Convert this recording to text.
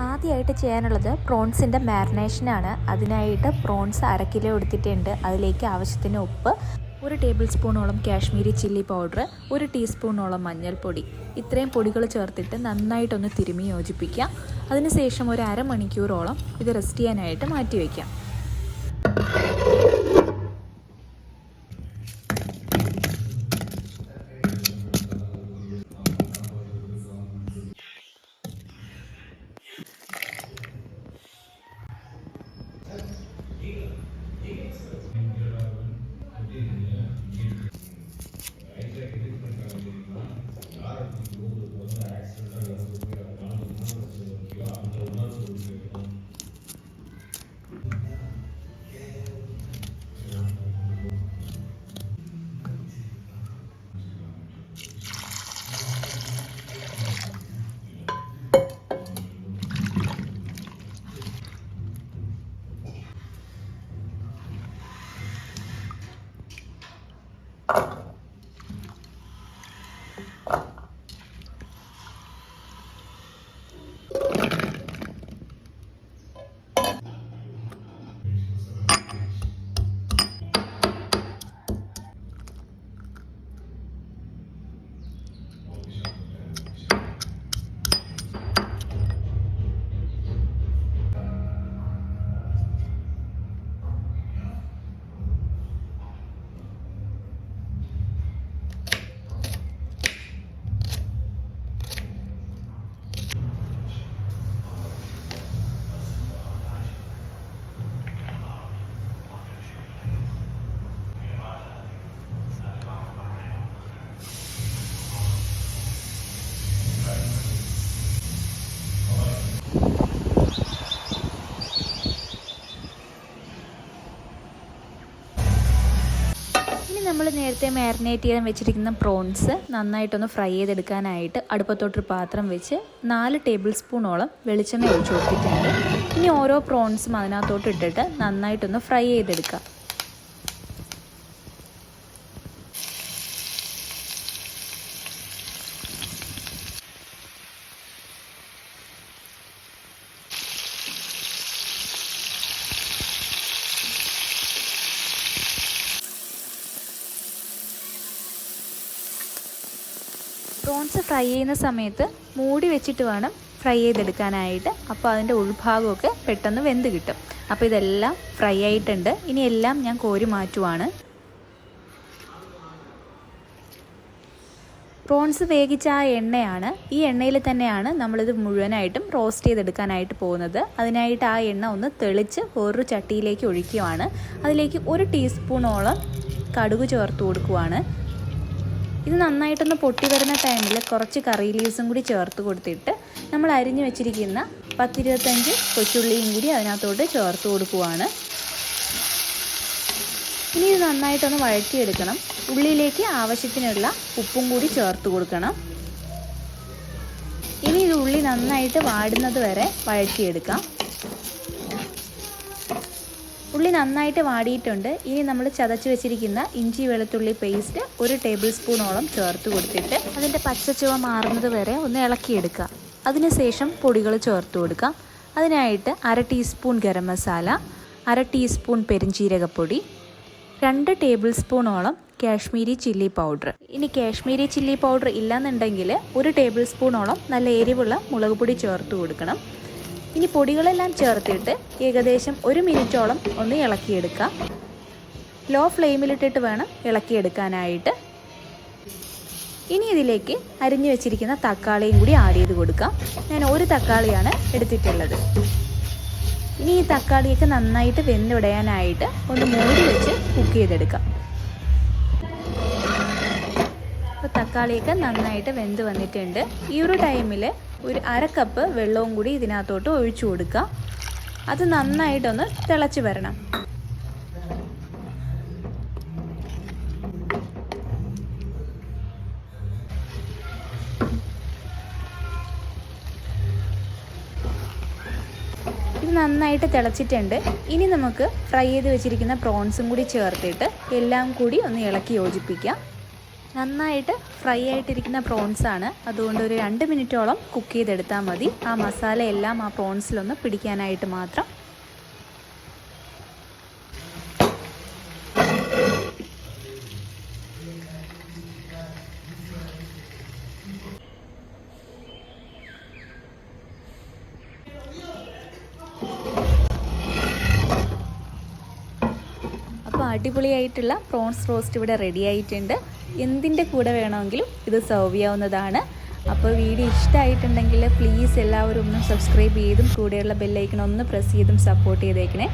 ആദ്യമായിട്ട് ചെയ്യാനുള്ളത് പ്രോൺസിൻ്റെ മാരിനേഷനാണ്. അതിനായിട്ട് പ്രോൺസ് 1/2 കിലോ എടുത്തിട്ടുണ്ട്. അതിലേക്ക് ആവശ്യത്തിന് ഉപ്പ്, 1 ടേബിൾ സ്പൂണോളം കാശ്മീരി ചില്ലി പൗഡർ, 1 ടീസ്പൂണോളം മഞ്ഞൾപ്പൊടി, ഇത്രയും പൊടികൾ ചേർത്തിട്ട് നന്നായിട്ടൊന്ന് തിരുമ്മി യോജിപ്പിക്കുക. അതിനുശേഷം ഒരു അരമണിക്കൂറോളം ഇത് റെസ്റ്റ് ചെയ്യാനായിട്ട് മാറ്റി വയ്ക്കാം. നമ്മൾ നേരത്തെ മാരിനേറ്റ് ചെയ്യാൻ വെച്ചിരിക്കുന്ന പ്രോൺസ് നന്നായിട്ടൊന്ന് ഫ്രൈ ചെയ്തെടുക്കാനായിട്ട് അടുപ്പത്തോട്ടൊരു പാത്രം വെച്ച് 4 ടേബിൾ സ്പൂണോളം വെളിച്ചെണ്ണ ഒഴിച്ചു കൊടുത്തിട്ടുണ്ട്. ഇനി ഓരോ പ്രോൺസും അതിനകത്തോട്ട് ഇട്ടിട്ട് നന്നായിട്ടൊന്ന് ഫ്രൈ ചെയ്തെടുക്കാം. പ്രോൺസ് ഫ്രൈ ചെയ്യുന്ന സമയത്ത് മൂടി വെച്ചിട്ട് വേണം ഫ്രൈ ചെയ്തെടുക്കാനായിട്ട്. അപ്പോൾ അതിൻ്റെ ഉൾഭാഗമൊക്കെ പെട്ടെന്ന് വെന്ത് കിട്ടും. അപ്പോൾ ഇതെല്ലാം ഫ്രൈ ആയിട്ടുണ്ട്. ഇനി എല്ലാം ഞാൻ കോരി മാറ്റുവാണ്. പ്രോൺസ് വേവിച്ച ആ എണ്ണയാണ്, ഈ എണ്ണയിൽ തന്നെയാണ് നമ്മളിത് മുഴുവനായിട്ടും റോസ്റ്റ് ചെയ്തെടുക്കാനായിട്ട് പോകുന്നത്. അതിനായിട്ട് ആ എണ്ണ ഒന്ന് തെളിച്ച് വേറൊരു ചട്ടിയിലേക്ക് ഒഴിക്കുകയാണ്. അതിലേക്ക് 1 ടീസ്പൂണോളം കടുക് ചേർത്ത് കൊടുക്കുവാണ്. ഇത് നന്നായിട്ടൊന്ന് പൊട്ടി വരുന്ന ടൈമിൽ കുറച്ച് കറി ലീവ്സും കൂടി ചേർത്ത് കൊടുത്തിട്ട് നമ്മൾ അരിഞ്ഞു വെച്ചിരിക്കുന്ന 10-25 കൊച്ചുള്ളിയും കൂടി അതിനകത്തോട്ട് ചേർത്ത് കൊടുക്കുവാണ്. ഇനി ഇത് നന്നായിട്ടൊന്ന് വഴറ്റിയെടുക്കണം. ഉള്ളിലേക്ക് ആവശ്യത്തിനുള്ള ഉപ്പും കൂടി ചേർത്ത് കൊടുക്കണം. ഇനി ഇത് ഉള്ളി നന്നായിട്ട് വാടുന്നത് വരെ വഴറ്റിയെടുക്കാം. ഉള്ളി നന്നായിട്ട് വാടിയിട്ടുണ്ട്. ഇനി നമ്മൾ ചതച്ച് വെച്ചിരിക്കുന്ന ഇഞ്ചി വെളുത്തുള്ളി പേസ്റ്റ് 1 ടേബിൾ സ്പൂണോളം ചേർത്ത് കൊടുത്തിട്ട് അതിൻ്റെ പച്ചച്ചുവ മാറുന്നത് വരെ ഒന്ന് ഇളക്കിയെടുക്കുക. അതിനുശേഷം പൊടികൾ ചേർത്ത് കൊടുക്കാം. അതിനായിട്ട് 1/2 ടീസ്പൂൺ ഗരം മസാല, 1/2 ടീസ്പൂൺ പെരിഞ്ചീരകപ്പൊടി, 2 ടേബിൾ സ്പൂണോളം കാശ്മീരി ചില്ലി പൗഡർ. ഇനി കാശ്മീരി ചില്ലി പൗഡർ ഇല്ലാന്നുണ്ടെങ്കിൽ 1 ടേബിൾ സ്പൂണോളം നല്ല എരിവുള്ള മുളക് പൊടി ചേർത്ത് കൊടുക്കണം. ഇനി പൊടികളെല്ലാം ചേർത്തിട്ട് ഏകദേശം 1 മിനിറ്റോളം ഒന്ന് ഇളക്കിയെടുക്കാം. ലോ ഫ്ലെയിമിലിട്ടിട്ട് വേണം ഇളക്കിയെടുക്കാനായിട്ട്. ഇനി ഇതിലേക്ക് അരിഞ്ഞു വെച്ചിരിക്കുന്ന തക്കാളിയും കൂടി ആഡ് ചെയ്ത് കൊടുക്കാം. ഞാൻ 1 തക്കാളിയാണ് എടുത്തിട്ടുള്ളത്. ഇനി ഈ തക്കാളിയൊക്കെ നന്നായിട്ട് വെന്തുടയാനായിട്ട് ഒന്ന് മൂടി വെച്ച് കുക്ക് ചെയ്തെടുക്കാം. അപ്പോൾ തക്കാളിയൊക്കെ നന്നായിട്ട് വെന്ത് വന്നിട്ടുണ്ട്. ഈ ഒരു ടൈമിൽ 1/2 കപ്പ് വെള്ളവും കൂടി ഇതിനകത്തോട്ട് ഒഴിച്ചു കൊടുക്കുക. അത് നന്നായിട്ടൊന്ന് തിളച്ച് വരണം. ഇത് നന്നായിട്ട് തിളച്ചിട്ടുണ്ട്. ഇനി നമുക്ക് ഫ്രൈ ചെയ്ത് വെച്ചിരിക്കുന്ന പ്രോൺസും കൂടി ചേർത്തിട്ട് എല്ലാം കൂടി ഒന്ന് ഇളക്കി യോജിപ്പിക്കാം. നന്നായിട്ട് ഫ്രൈ ആയിട്ടിരിക്കുന്ന പ്രോൺസ് ആണ്. അതുകൊണ്ട് ഒരു 2 മിനിറ്റോളം കുക്ക് ചെയ്തെടുത്താൽ മതി. ആ മസാല എല്ലാം ആ പ്രോൺസിലൊന്ന് പിടിക്കാനായിട്ട് മാത്രം. അപ്പോൾ അടിപൊളിയായിട്ടുള്ള പ്രോൺസ് റോസ്റ്റ് ഇവിടെ റെഡി ആയിട്ടുണ്ട്. എന്തിൻ്റെ കൂടെ വേണമെങ്കിലും ഇത് സെർവ് ചെയ്യാവുന്നതാണ്. അപ്പോൾ വീഡിയോ ഇഷ്ടമായിട്ടുണ്ടെങ്കിൽ പ്ലീസ് എല്ലാവരും ഒന്ന് സബ്സ്ക്രൈബ് ചെയ്തും കൂടെയുള്ള ബെല്ലൈക്കൺ ഒന്ന് പ്രസ് ചെയ്തും സപ്പോർട്ട് ചെയ്തേക്കണേ.